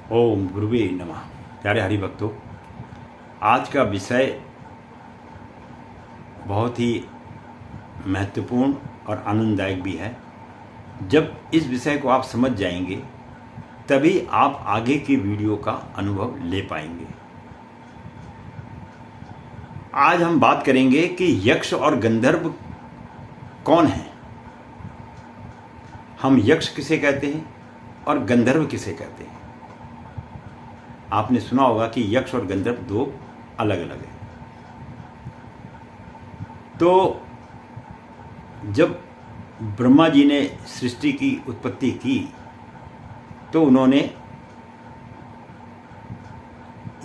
ओम गुरुवे नमः। प्यारे हरि भक्तों, आज का विषय बहुत ही महत्वपूर्ण और आनंददायक भी है। जब इस विषय को आप समझ जाएंगे तभी आप आगे की वीडियो का अनुभव ले पाएंगे। आज हम बात करेंगे कि यक्ष और गंधर्व कौन है। हम यक्ष किसे कहते हैं और गंधर्व किसे कहते हैं। आपने सुना होगा कि यक्ष और गंधर्व दो अलग अलग हैं। तो जब ब्रह्मा जी ने सृष्टि की उत्पत्ति की तो उन्होंने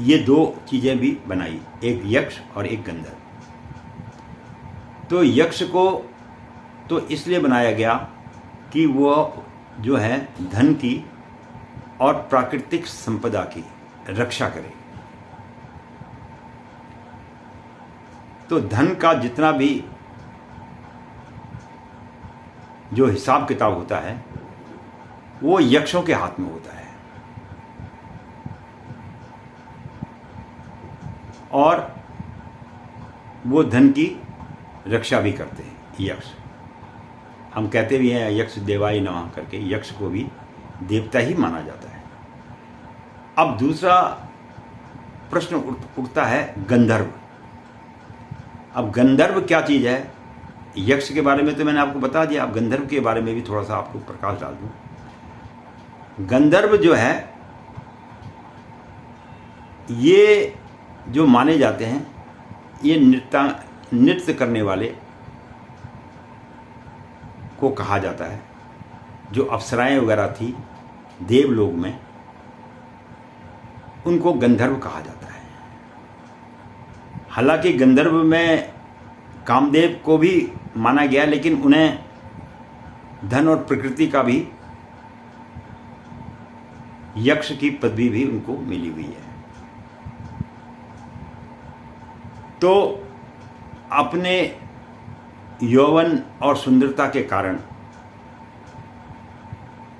ये दो चीजें भी बनाई, एक यक्ष और एक गंधर्व। तो यक्ष को तो इसलिए बनाया गया कि वह जो है धन की और प्राकृतिक संपदा की रक्षा करे। तो धन का जितना भी जो हिसाब किताब होता है वो यक्षों के हाथ में होता है, और वो धन की रक्षा भी करते हैं यक्ष। हम कहते भी हैं यक्ष देवाय नमः करके, यक्ष को भी देवता ही माना जाता है। अब दूसरा प्रश्न उठता है गंधर्व। अब गंधर्व क्या चीज है? यक्ष के बारे में तो मैंने आपको बता दिया, अब गंधर्व के बारे में भी थोड़ा सा आपको प्रकाश डाल दूं। गंधर्व जो है ये जो माने जाते हैं, ये नृत्य करने वाले को कहा जाता है। जो अप्सराएं वगैरह थी देवलोक में, उनको गंधर्व कहा जाता है। हालांकि गंधर्व में कामदेव को भी माना गया, लेकिन उन्हें धन और प्रकृति का भी यक्ष की पदवी भी उनको मिली हुई है। तो अपने यौवन और सुंदरता के कारण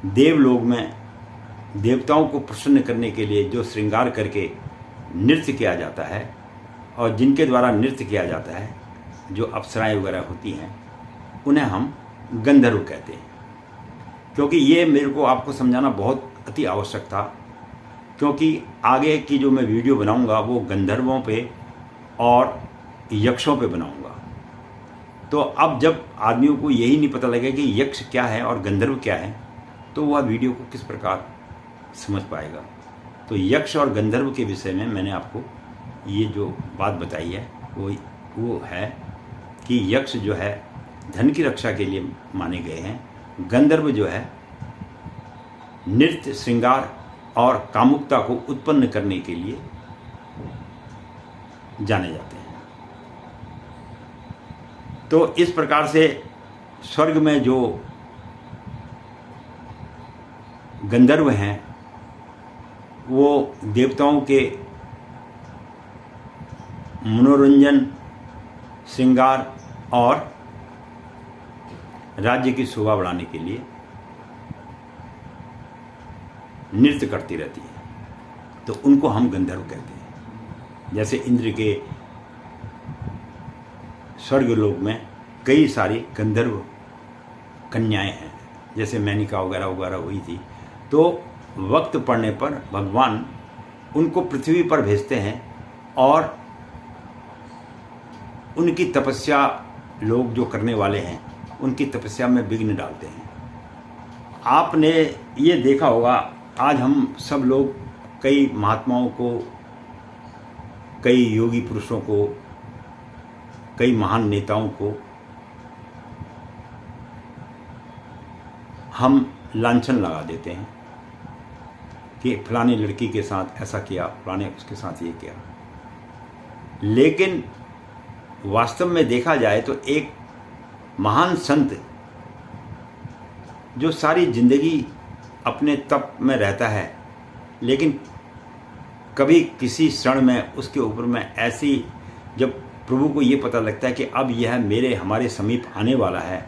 देवलोक में देवताओं को प्रसन्न करने के लिए जो श्रृंगार करके नृत्य किया जाता है, और जिनके द्वारा नृत्य किया जाता है, जो अप्सराएं वगैरह होती हैं, उन्हें हम गंधर्व कहते हैं। क्योंकि ये मेरे को आपको समझाना बहुत अति आवश्यक था, क्योंकि आगे की जो मैं वीडियो बनाऊंगा वो गंधर्वों पे और यक्षों पे बनाऊंगा। तो अब जब आदमियों को यही नहीं पता लगेगा कि यक्ष क्या है और गंधर्व क्या है, तो वह वीडियो को किस प्रकार समझ पाएगा। तो यक्ष और गंधर्व के विषय में मैंने आपको ये जो बात बताई है वो है कि यक्ष जो है धन की रक्षा के लिए माने गए हैं, गंधर्व जो है नृत्य श्रृंगार और कामुकता को उत्पन्न करने के लिए जाने जाते हैं। तो इस प्रकार से स्वर्ग में जो गंधर्व हैं वो देवताओं के मनोरंजन, श्रृंगार और राज्य की शोभा बढ़ाने के लिए नृत्य करती रहती है। तो उनको हम गंधर्व कहते हैं। जैसे इंद्र के स्वर्गलोक में कई सारी गंधर्व कन्याएं हैं, जैसे मेनका वगैरह वगैरह हुई थी। तो वक्त पड़ने पर भगवान उनको पृथ्वी पर भेजते हैं और उनकी तपस्या, लोग जो करने वाले हैं उनकी तपस्या में विघ्न डालते हैं। आपने ये देखा होगा, आज हम सब लोग कई महात्माओं को, कई योगी पुरुषों को, कई महान नेताओं को हम लांछन लगा देते हैं कि फलानी लड़की के साथ ऐसा किया, फलाने उसके साथ ये किया। लेकिन वास्तव में देखा जाए तो एक महान संत जो सारी जिंदगी अपने तप में रहता है, लेकिन कभी किसी क्षण में उसके ऊपर में ऐसी, जब प्रभु को ये पता लगता है कि अब यह हमारे समीप आने वाला है,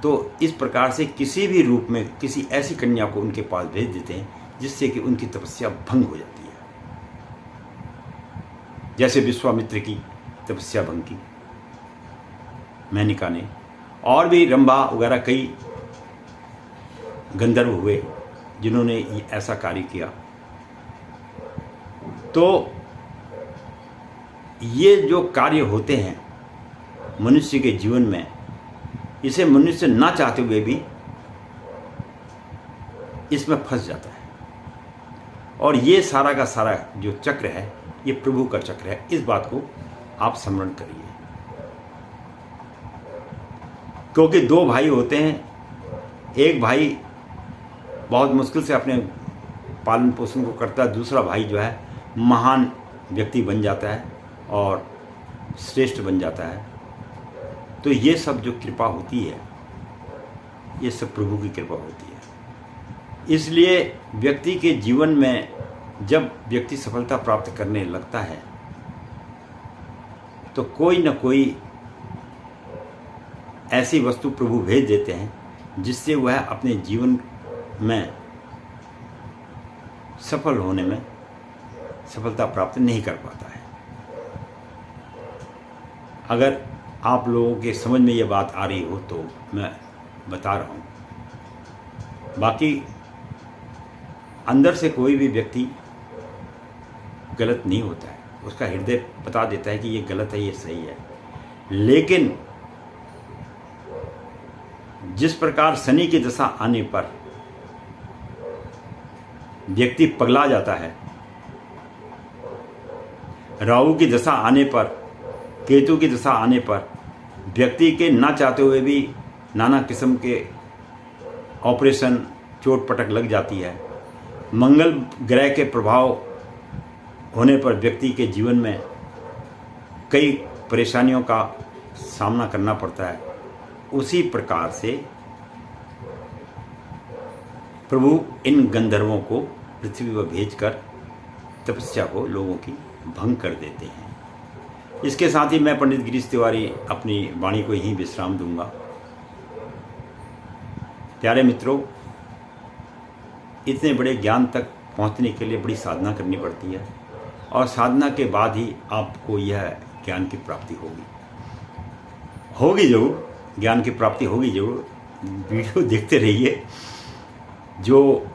तो इस प्रकार से किसी भी रूप में किसी ऐसी कन्या को उनके पास भेज देते हैं जिससे कि उनकी तपस्या भंग हो जाती है। जैसे विश्वामित्र की तपस्या भंग की मेनका ने, और भी रंभा वगैरह कई गंधर्व हुए जिन्होंने ऐसा कार्य किया। तो ये जो कार्य होते हैं मनुष्य के जीवन में, इसे मनुष्य ना चाहते हुए भी इसमें फंस जाता है। और ये सारा का सारा जो चक्र है ये प्रभु का चक्र है। इस बात को आप स्मरण करिए, क्योंकि दो भाई होते हैं। एक भाई बहुत मुश्किल से अपने पालन पोषण को करता है, दूसरा भाई जो है महान व्यक्ति बन जाता है और श्रेष्ठ बन जाता है। तो ये सब जो कृपा होती है ये सब प्रभु की कृपा होती है। इसलिए व्यक्ति के जीवन में जब व्यक्ति सफलता प्राप्त करने लगता है तो कोई न कोई ऐसी वस्तु प्रभु भेज देते हैं जिससे वह अपने जीवन में सफल होने में सफलता प्राप्त नहीं कर पाता है। अगर आप लोगों के समझ में ये बात आ रही हो तो मैं बता रहा हूँ। बाकी अंदर से कोई भी व्यक्ति गलत नहीं होता है, उसका हृदय बता देता है कि ये गलत है, ये सही है। लेकिन जिस प्रकार शनि की दशा आने पर व्यक्ति पगला जाता है, राहु की दशा आने पर, केतु की दशा आने पर व्यक्ति के ना चाहते हुए भी नाना किस्म के ऑपरेशन, चोट पटक लग जाती है। मंगल ग्रह के प्रभाव होने पर व्यक्ति के जीवन में कई परेशानियों का सामना करना पड़ता है। उसी प्रकार से प्रभु इन गंधर्वों को पृथ्वी पर भेजकर तपस्या को लोगों की भंग कर देते हैं। इसके साथ ही मैं पंडित गिरीश तिवारी अपनी वाणी को यहीं विश्राम दूंगा। प्यारे मित्रों, इतने बड़े ज्ञान तक पहुंचने के लिए बड़ी साधना करनी पड़ती है और साधना के बाद ही आपको यह ज्ञान की प्राप्ति होगी जरूर, ज्ञान की प्राप्ति होगी जरूर। वीडियो देखते रहिए। जो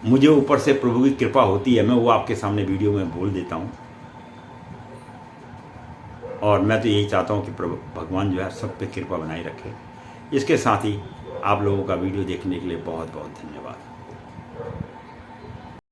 मुझे ऊपर से प्रभु की कृपा होती है मैं वो आपके सामने वीडियो में बोल देता हूँ। और मैं तो यही चाहता हूँ कि प्रभु भगवान जो है सब पे कृपा बनाए रखे। इसके साथ ही आप लोगों का वीडियो देखने के लिए बहुत बहुत धन्यवाद।